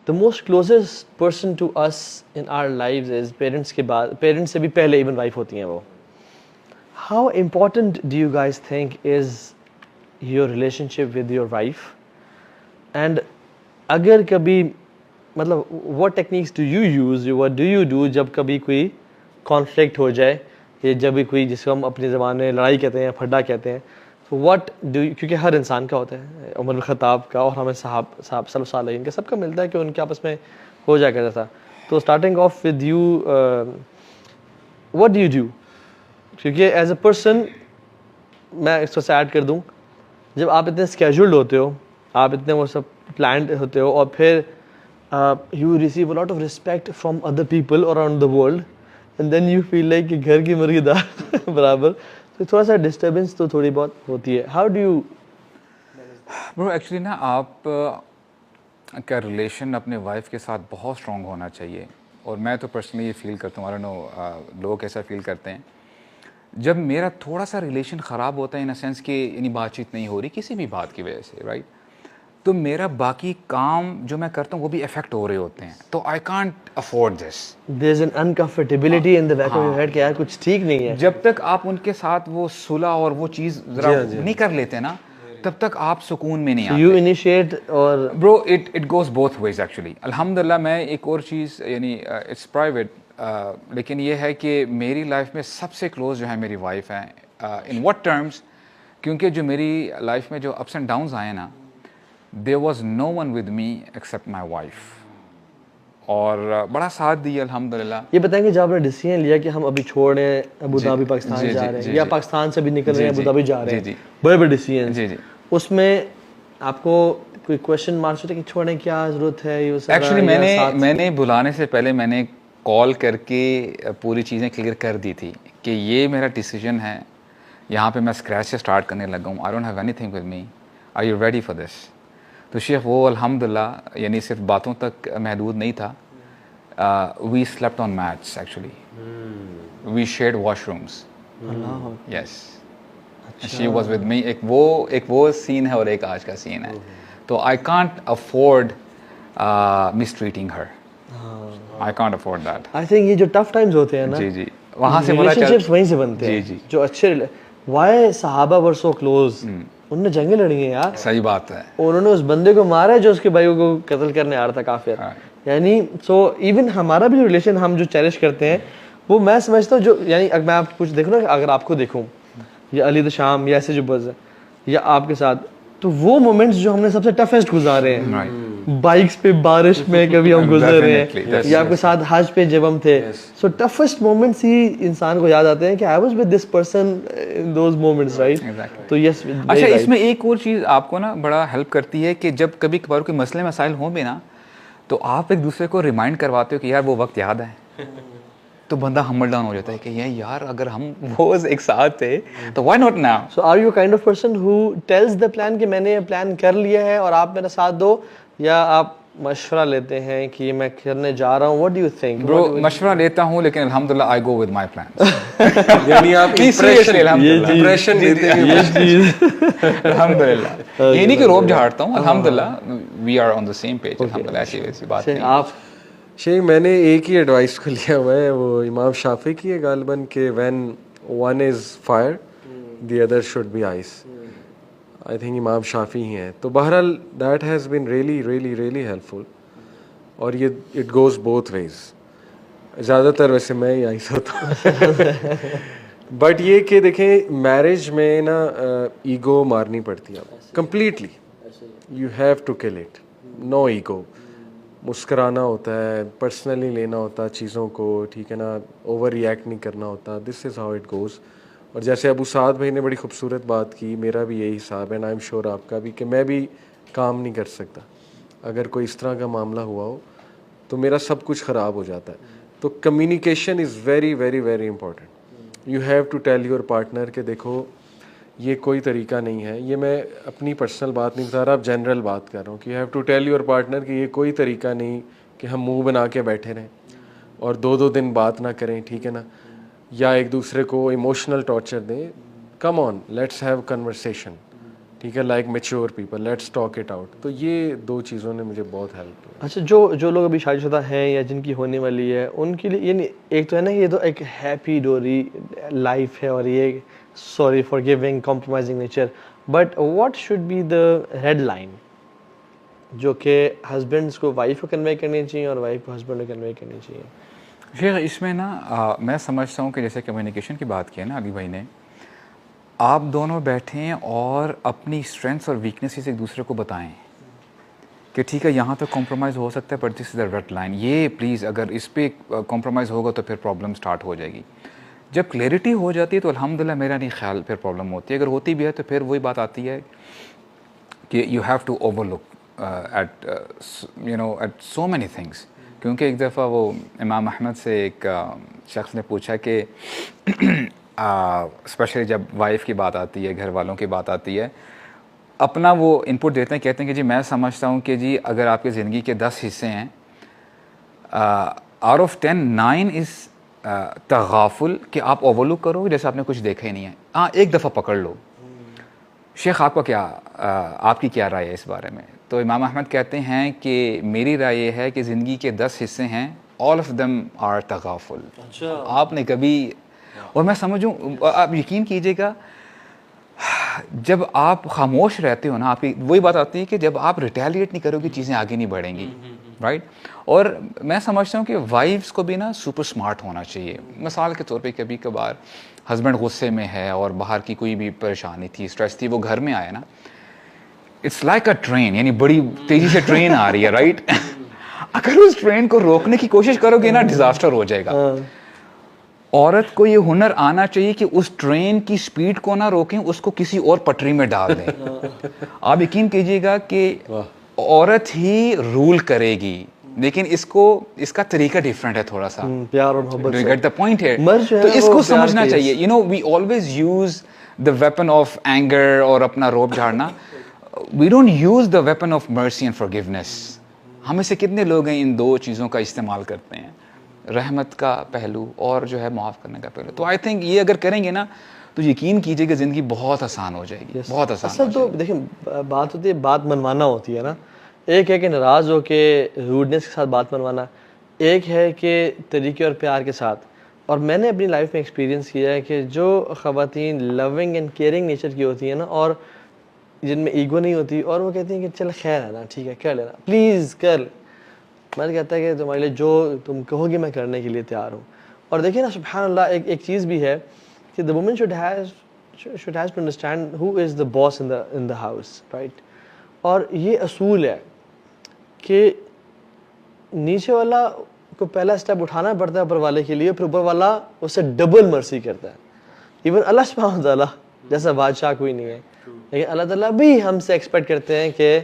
the most closest person to us in our lives is parents کے بعد, parents سے بھی پہلے even wife ہوتی ہیں وہ. How important do you guys think is your relationship with your wife? And اگر کبھی مطلب what techniques do you use, what do you do جب کبھی کوئی conflict ہو جائے, یا جب بھی کوئی جس کو ہم اپنی زبان میں لڑائی کہتے ہیں, پھڈا کہتے ہیں, what do you, کیونکہ ہر انسان کا ہوتا ہے, عمر بن خطاب کا اور ہمیں صحابہ صلی اللہ علیہ وسلم کا سب کا ملتا ہے کہ ان کے آپس میں ہو جایا کرتا تھا. تو starting of with you, what do you do? کیونکہ ایز اے پرسن میں اس کو ایڈ کر دوں, جب آپ اتنے اسکیجولڈ ہوتے ہو, آپ اتنے وہ سب پلانڈ ہوتے ہو, اور پھر you receive a lot of respect from other people around the world, and then you feel like کہ گھر کی مرغی دار برابر, تو تھوڑا سا ڈسٹربنس تو تھوڑی بہت ہوتی ہے. ہاؤ ڈو یو برو ایکچولی نا آپ کا ریلیشن اپنے وائف کے ساتھ بہت اسٹرانگ ہونا چاہیے, اور میں تو پرسنلی یہ فیل کرتا ہوں, آئی ڈونٹ نو لوگ ایسا فیل کرتے ہیں. جب میرا تھوڑا سا ریلیشن خراب ہوتا ہے ان اے سینس کہ یعنی بات چیت نہیں ہو رہی کسی بھی بات کی وجہ سے, رائٹ, تو میرا باقی کام جو میں کرتا ہوں وہ بھی افیکٹ ہو رہے ہوتے ہیں, تو I can't afford this. There is an uncomfortability in the back of your head کہ یار کچھ ٹھیک نہیں ہے. جب تک آپ ان کے ساتھ وہ صلح اور وہ چیز ذرا نہیں کر لیتے نا, تب تک آپ سکون میں نہیں آتے. یو انیشیٹ اور bro it goes both ways actually. الحمدللہ میں ایک اور چیز یعنی اٹس پرائیویٹ, لیکن یہ ہے کہ میری لائف میں سب سے کلوز جو ہے میری وائف ہے. ان واٹ ٹرمز, کیونکہ جو میری لائف میں جو اپس اینڈ ڈاؤنز آئے نا, there was no one with me except my wife, اور بڑا ساتھ دیا الحمدللہ. یہ بتائیں کہ جب آپ نے ڈیسیژن لیا کہ ہم ابھی چھوڑ رہے ہیں ابو دھابی پاکستان جا رہے ہیں, یا پاکستان سے بھی نکل رہے ہیں ابو دھابی جا رہے ہیں, بڑے بڑے ڈیسیژن, اس میں آپ کو کوئی کوشچن مارکس ہوتا ہے کہ چھوڑنے کی کیا ضرورت ہے؟ ایکچولی میں نے بلانے سے پہلے میں نے کال کر کے پوری چیزیں کلیئر کر دی تھی کہ یہ میرا ڈیسیژن ہے, یہاں پہ میں اسکریچ سے اسٹارٹ کرنے لگا ہوں, I don't have anything with me, are you ready for this? تو شیخ وہ الحمدللہ یعنی صرف باتوں تک محدود نہیں تھا. We slept on mats actually, we shared washrooms. Yes, she was with me. ایک وہ سین ہے اور ایک آج کا سین ہے, تو I can't afford miss treating Hare, I can't afford that. I think یہ جو ٹف ٹائمز ہوتے ہیں نا, جی وہاں سے ریلیشنشپس وہیں سے بنتے ہیں جو اچھے. وائی صحابہ ور سو کلوز, انہوں نے جنگیں لڑی ہیں یار, صحیح بات ہے, انہوں نے اس بندے کو مارا ہے جو اس کے بھائیوں کو قتل کرنے آ رہا تھا کافر. یعنی سو ایون ہمارا بھی جو ریلیشن ہم جو چیریش کرتے ہیں وہ میں سمجھتا ہوں جو یعنی اگر میں آپ کچھ دیکھوں نا, اگر آپ کو دیکھوں یا علی شام یا ایسے جو بز ہے یا آپ کے ساتھ, تو وہ مومنٹس جو ہم نے سب سے ٹفسٹ گزارے ہیں, بائکس پہ بارش میں کبھی ہم گزر رہے ہیں, یا آپ کے ساتھ حج پہ جب ہم تھے, سو ٹفسٹ مومنٹس ہی انسان کو یاد آتے ہیں کہ I was with this person in those moments, right. تو یس. اچھا, اس میں ایک اور چیز آپ کو نا بڑا ہیلپ کرتی ہے کہ جب کبھی کبھار کوئی مسئلے مسائل ہوں بھی نا, تو آپ ایک دوسرے کو ریمائنڈ کرواتے ہو کہ یار وہ وقت یاد ہے, تو بندہ ہمبل ڈاؤن ہو جاتا ہے کہ یار اگر ہم وہ ایک ساتھ تھے تو why not now. So are you kind of person who tells the plan کہ میں نے یہ پلان کر لیا ہے اور آپ میرا ساتھ دو, یا آپ مشورہ لیتے ہیں کہ یہ میں کرنے جا رہا ہوں؟ What do you think? برو مشورہ لیتا ہوں, لیکن الحمدللہ آئی گو ود مائی پلانس. یعنی آپ امپریشن دیتے ہیں یہ چیز. الحمدللہ یہ نہیں کہ روب جھاڑتا ہوں, الحمدللہ we are on the same page. الحمدللہ ایسی بات نہیں. آپ شیخ میں نے ایک ہی ایڈوائس کو لیا ہوا ہے, وہ امام شافعی کی ہے غالباً, کہ when one is fire the other should be ice. I think Imam Shafi'i ہی ہیں. تو بہرحال that has been really really really helpful, اور یہ اٹ گوز بوتھ ویز. زیادہ تر ویسے میں ہی آئس ہوتا ہوں, بٹ یہ کہ دیکھیں میرج میں نا ایگو مارنی پڑتی ہے آپ completely. You have to kill it, no ego. مسکرانا ہوتا ہے, پرسنلی لینا ہوتا ہے چیزوں کو, ٹھیک ہے نا, اوور ری ایکٹ نہیں کرنا ہوتا. دس از ہاؤ اٹ گوز. اور جیسے ابو سعد بھائی نے بڑی خوبصورت بات کی, میرا بھی یہی حساب ہے, اینڈ آئی ایم شیور آپ کا بھی, کہ میں بھی کام نہیں کر سکتا اگر کوئی اس طرح کا معاملہ ہوا ہو, تو میرا سب کچھ خراب ہو جاتا ہے. تو communication is very very very important. You have to tell your partner کہ دیکھو یہ کوئی طریقہ نہیں ہے. یہ میں اپنی پرسنل بات نہیں بتا رہا, اب جنرل بات کر رہا ہوں, کہ you have to tell your partner کہ یہ کوئی طریقہ نہیں کہ ہم منہ بنا کے بیٹھے رہیں اور 2 دن بات نہ کریں, ٹھیک ہے نا, یا ایک دوسرے کو ایموشنل ٹارچر دیں. کم آن, لیٹس ہیو کنورسیشن, ٹھیک ہے, like mature people, let's talk it out. تو یہ 2 چیزوں نے مجھے بہت ہیلپ کی. اچھا, جو لوگ ابھی شادی شدہ ہیں یا جن کی ہونے والی ہے ان کے لیے, یعنی ایک تو ہے نا یہ تو ایک ہیپی ڈوری لائف ہے اور یہ sorry for giving compromising nature, but what should be the red line جو کہ ہسبینڈس کو وائف کو کنوے کرنی چاہیے اور وائف کو ہسبینڈ کو کنوے کرنی چاہیے؟ شیخ اس میں نا میں سمجھتا ہوں کہ جیسے کمیونیکیشن کی بات کی ہے نا علی بھائی نے, آپ دونوں بیٹھیں اور اپنی اسٹرینتھس اور ویکنیسز ایک دوسرے کو بتائیں کہ ٹھیک ہے یہاں تک کمپرومائز ہو سکتا ہے but this is the red line. یہ پلیز اگر اس پہ کمپرومائز ہوگا تو پھر پرابلم اسٹارٹ ہو جائے گی. جب کلیئرٹی ہو جاتی ہے تو الحمدللہ میرا نہیں خیال پھر پرابلم ہوتی ہے. اگر ہوتی بھی ہے تو پھر وہی بات آتی ہے کہ you have to overlook at at so many things. کیونکہ ایک دفعہ وہ امام احمد سے ایک شخص نے پوچھا کہ اسپیشلی جب وائف کی بات آتی ہے, گھر والوں کی بات آتی ہے, اپنا وہ ان پٹ دیتے ہیں, کہتے ہیں کہ جی میں سمجھتا ہوں کہ جی اگر آپ کی زندگی کے 10 حصے ہیں, آؤٹ آف 10 9 از تغافل, کہ آپ اوور لک کرو جیسے آپ نے کچھ دیکھا ہی نہیں ہے. ہاں ایک دفعہ پکڑ لو. شیخ آپ کا کیا, آپ کی کیا رائے ہے اس بارے میں؟ تو امام احمد کہتے ہیں کہ میری رائے یہ ہے کہ زندگی کے 10 حصے ہیں, آل آف دم آر تغافل. آپ نے کبھی, اور میں سمجھوں آپ یقین کیجیے گا جب آپ خاموش رہتے ہو نا, آپ کی وہی بات آتی ہے کہ جب آپ ریٹیلیٹ نہیں کرو گے چیزیں آگے نہیں بڑھیں گی, رائٹ. اور میں سمجھتا ہوں کہ وائفس کو بھی نا سپر اسمارٹ ہونا چاہیے. مثال کے طور پہ کبھی کبھار ہسبینڈ غصے میں ہے اور باہر کی کوئی بھی پریشانی تھی, اسٹریس تھی, وہ گھر میں آیا نا, اٹس لائک اے ٹرین, یعنی بڑی تیزی سے ٹرین آ رہی ہے, رائٹ. اگر اس ٹرین کو روکنے کی کوشش کرو گے نا ڈیزاسٹر ہو جائے گا. عورت کو یہ ہنر آنا چاہیے کہ اس ٹرین کی سپیڈ کو نہ روکیں, اس کو کسی اور پٹری میں ڈال دیں. آپ یقین کیجیے گا کہ عورت ہی رول کرے گی, لیکن اس کا طریقہ ڈفرینٹ ہے تھوڑا سا, پیار اور محبت سے. گیٹ دا پوائنٹ ہے. تو اس کو سمجھنا چاہیے. You know we always use the weapon of anger اور اپنا روب جھاڑنا. We don't use the weapon of mercy and forgiveness. ہم میں سے کتنے لوگ ہیں ان 2 چیزوں کا استعمال کرتے ہیں, رحمت کا پہلو اور جو ہے معاف کرنے کا پہلو. تو آئی تھنک یہ اگر کریں گے نا تو یقین کیجیے کہ زندگی بہت آسان ہو جائے گی, بہت آسان. اصل تو دیکھیں بات ہوتی ہے, بات منوانا ہوتی ہے نا. ایک ہے کہ ناراض ہو کے روڈنس کے ساتھ بات منوانا, ایک ہے کہ طریقے اور پیار کے ساتھ. اور میں نے اپنی لائف میں ایکسپیرینس کیا ہے کہ جو خواتین لونگ اینڈ کیئرنگ نیچر کی ہوتی ہیں نا, اور جن میں ایگو نہیں ہوتی, اور وہ کہتی ہیں کہ چل خیر ہے نا, ٹھیک ہے کر لینا, پلیز کر. میں نے کہتا ہے کہ تمہارے لیے جو تم کہو گی میں کرنے کے لیے تیار ہوں. اور دیکھیں نا سبحان اللہ, ایک چیز بھی ہے کہ the woman should has to understand who is the boss in the house, right. اور یہ اصول ہے کہ نیچے والا کو پہلا سٹیپ اٹھانا پڑتا ہے اوپر والے کے لیے, پھر اوپر والا اس سے ڈبل مرسی کرتا ہے. ایون اللہ سبحانہ و تعالیٰ جیسا بادشاہ کوئی نہیں ہے, لیکن اللہ تعالیٰ بھی ہم سے ایکسپیکٹ کرتے ہیں کہ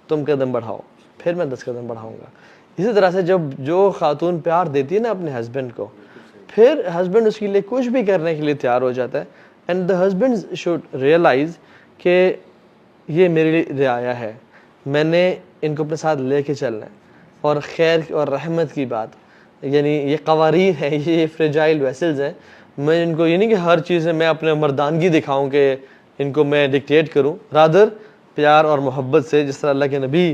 تم قدم بڑھاؤ, پھر میں 10 قدم بڑھاؤں گا. اسی طرح سے جو خاتون پیار دیتی ہے نا اپنے ہسبینڈ کو, پھر ہسبینڈ اس کے لیے کچھ بھی کرنے کے لیے تیار ہو جاتا ہے. And the husband should realize کہ یہ میرے لیے رعایا ہے, میں نے ان کو اپنے ساتھ لے کے چلنا ہے. اور خیر اور رحمت کی بات, یعنی یہ قواریر ہیں, یہ فریجائل ویسلز ہیں. میں ان کو یہ نہیں کہ ہر چیز میں اپنے مردانگی دکھاؤں کہ ان کو میں ڈکٹیٹ کروں, رادر پیار اور محبت سے جس طرح اللہ کے نبی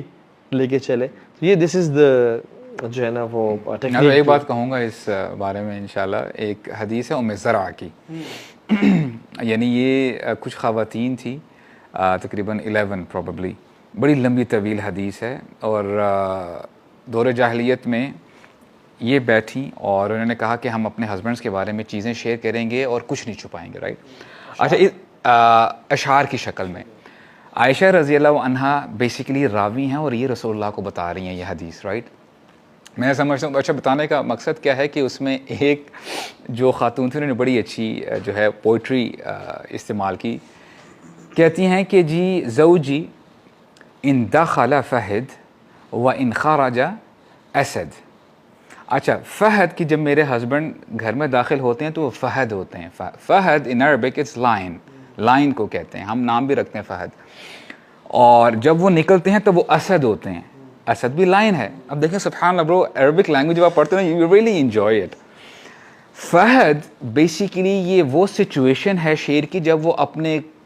لے کے چلے. یہ دس از دا جو ہے نا وہ ٹیکنیک. ایک بات کہوں گا اس بارے میں انشاءاللہ, ایک حدیث ہے ام زرع کی. یعنی یہ کچھ خواتین تھی, تقریباً 11 پروبیبلی, بڑی لمبی طویل حدیث ہے. اور دور جاہلیت میں یہ بیٹھیں اور انہوں نے کہا کہ ہم اپنے ہسبینڈس کے بارے میں چیزیں شیئر کریں گے اور کچھ نہیں چھپائیں گے, رائٹ. اچھا, اشعار کی شکل میں. عائشہ رضی اللہ عنہا بیسیکلی راوی ہیں اور یہ رسول اللہ کو بتا رہی ہیں یہ حدیث, رائٹ. میں سمجھتا ہوں, اچھا بتانے کا مقصد کیا ہے کہ اس میں ایک جو خاتون تھی انہوں نے بڑی اچھی جو ہے پوئٹری استعمال کی. کہتی ہیں کہ جی زوجی ان دخل فہد و ان خرج اسد. اچھا, فہد کی جب میرے ہسبینڈ گھر میں داخل ہوتے ہیں تو وہ فہد ہوتے ہیں. فہد in Arabic it's line, line کو کہتے ہیں, ہم نام بھی رکھتے ہیں فہد. اور جب وہ نکلتے ہیں تو وہ اسد ہوتے ہیں, اسد بھی لائن ہے. اب دیکھیں سبحان اللہ برو, عربک لینگویج جب آپ پڑھتے ہیں یو ریئلی انجوائے اٹ. فہد بیسیکلی یہ وہ سچویشن ہے شیر کی جب وہ اپنے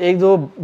1-2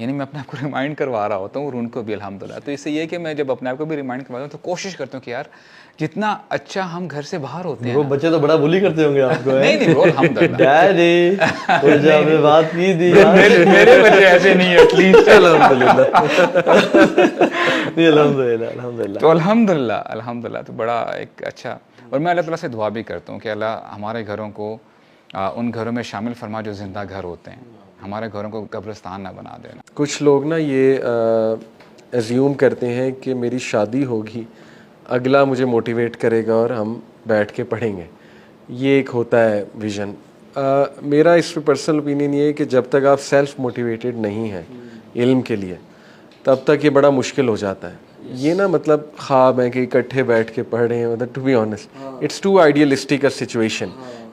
یعنی میں اپنے آپ کو ریمائنڈ کروا رہا ہوتا ہوں اور ان کو بھی الحمدللہ. تو اس سے یہ کہ میں جب اپنے آپ کو بھی ریمائنڈ کرواتا ہوں تو کوشش کرتا ہوں کہ یار جتنا اچھا ہم گھر سے باہر ہوتے ہیں. وہ بچے تو بڑا بلی کرتے ہوں گے آپ کو. نہیں نہیں bro, الحمدللہ ڈیڈی وہ جو آپ نے بات کی تھی میرے بچے ایسے نہیں ہے پلیز. الحمدللہ الحمدللہ. تو الحمدللہ تو بڑا ایک اچھا. اور میں اللہ تعالیٰ سے دعا بھی کرتا ہوں کہ اللہ ہمارے گھروں کو ان گھروں میں شامل فرما جو زندہ گھر ہوتے ہیں, ہمارے گھروں کو قبرستان نہ بنا دینا. کچھ لوگ نا یہ ایزیوم کرتے ہیں کہ میری شادی ہوگی, اگلا مجھے موٹیویٹ کرے گا اور ہم بیٹھ کے پڑھیں گے. یہ ایک ہوتا ہے ویژن. میرا اس پہ پرسنل اوپینین یہ ہے کہ جب تک آپ سیلف موٹیویٹیڈ نہیں ہیں علم کے لیے تب تک یہ بڑا مشکل ہو جاتا ہے. یہ نا مطلب خواب ہے کہ اکٹھے بیٹھ کے پڑھ رہے ہیں, مطلب to be honest it's too idealistic a situation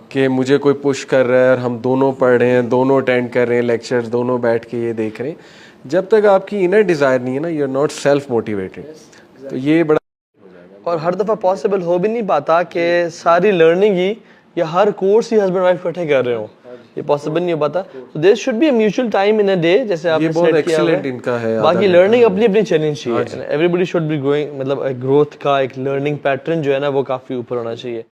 کہ مجھے کوئی پش کر رہا ہے اور ہم دونوں پڑھ رہے ہیں, دونوں اٹینڈ کر رہے ہیں لیکچرز, دونوں بیٹھ کے یہ دیکھ رہے ہیں. جب تک آپ کی انر ڈیزائر نہیں ہے نا, you are not self motivated. تو یہ بڑا اور ہر دفعہ پاسبل ہو بھی نہیں پاتا کہ ساری لرننگ ہی یا ہر کورس ہی ہسبینڈ وائف اکٹھے کر رہے ہوں. یہ پاسبل نہیں ہو پاتا. تو there should be a mutual time in a day, جیسے آپ نے سیٹ کیا ہوا ہے. باقی لرننگ اپنی اپنی چلنی چاہیے. Everybody should be going, مطلب گروتھ کا ایک لرننگ پیٹرن جو ہے نا وہ کافی اوپر ہونا چاہیے.